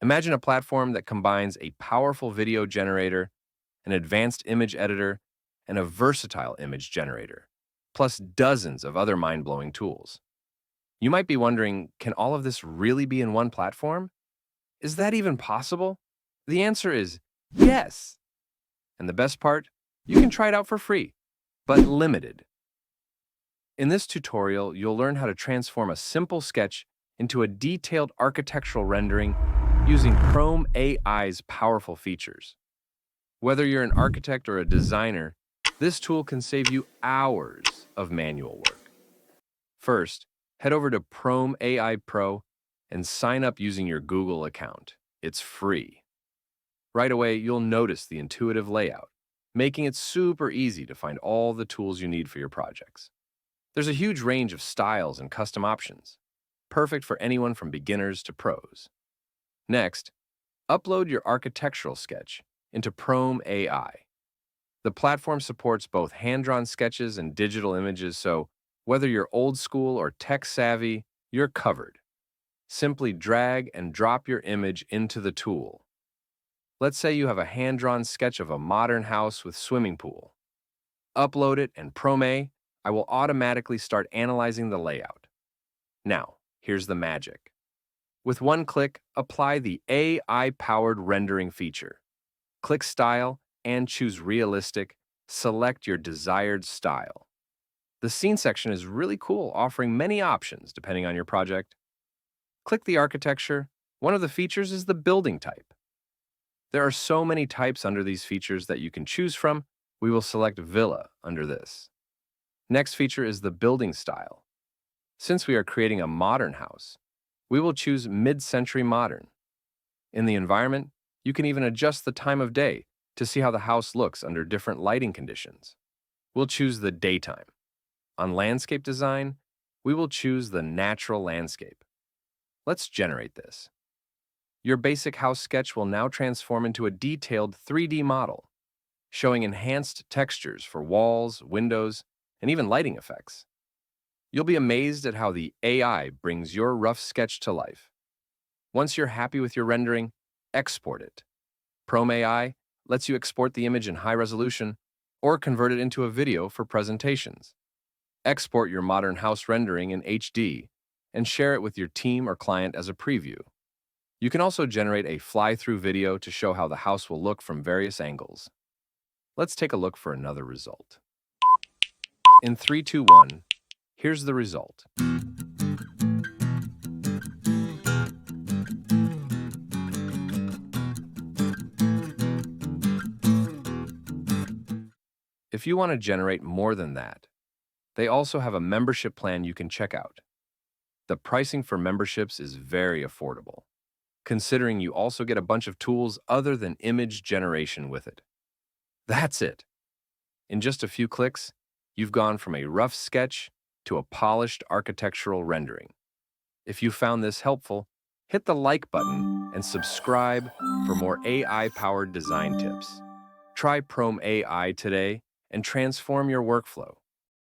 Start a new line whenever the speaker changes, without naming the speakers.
Imagine a platform that combines a powerful video generator, an advanced image editor, and a versatile image generator, plus dozens of other mind-blowing tools. You might be wondering, can all of this really be in one platform? Is that even possible? The answer is yes. And the best part, you can try it out for free, but limited. In this tutorial, you'll learn how to transform a simple sketch into a detailed architectural rendering using Prome AI's powerful features. Whether you're an architect or a designer, this tool can save you hours of manual work. First, head over to Prome AI Pro and sign up using your Google account. It's free. Right away, you'll notice the intuitive layout, making it super easy to find all the tools you need for your projects. There's a huge range of styles and custom options, perfect for anyone from beginners to pros. Next, upload your architectural sketch into Prome AI. The platform supports both hand-drawn sketches and digital images, so whether you're old school or tech-savvy, you're covered. Simply drag and drop your image into the tool. Let's say you have a hand-drawn sketch of a modern house with swimming pool. Upload it, and Prome I will automatically start analyzing the layout. Now, here's the magic. With one click, apply the AI-powered rendering feature. Click Style and choose Realistic. Select your desired style. The Scene section is really cool, offering many options depending on your project. Click the Architecture. One of the features is the building type. There are so many types under these features that you can choose from. We will select Villa under this. Next feature is the building style. Since we are creating a modern house, we will choose mid-century modern. In the environment, you can even adjust the time of day to see how the house looks under different lighting conditions. We'll choose the daytime. On landscape design, we will choose the natural landscape. Let's generate this. Your basic house sketch will now transform into a detailed 3D model, showing enhanced textures for walls, windows, and even lighting effects. You'll be amazed at how the AI brings your rough sketch to life. Once you're happy with your rendering, export it. Prome AI lets you export the image in high resolution or convert it into a video for presentations. Export your modern house rendering in HD and share it with your team or client as a preview. You can also generate a fly-through video to show how the house will look from various angles. Let's take a look for another result. In 3, 2, 1, here's the result. If you want to generate more than that, they also have a membership plan you can check out. The pricing for memberships is very affordable, considering you also get a bunch of tools other than image generation with it. That's it. In just a few clicks, you've gone from a rough sketch to a polished architectural rendering. If you found this helpful, hit the like button and subscribe for more AI-powered design tips. Try Prome AI today and transform your workflow.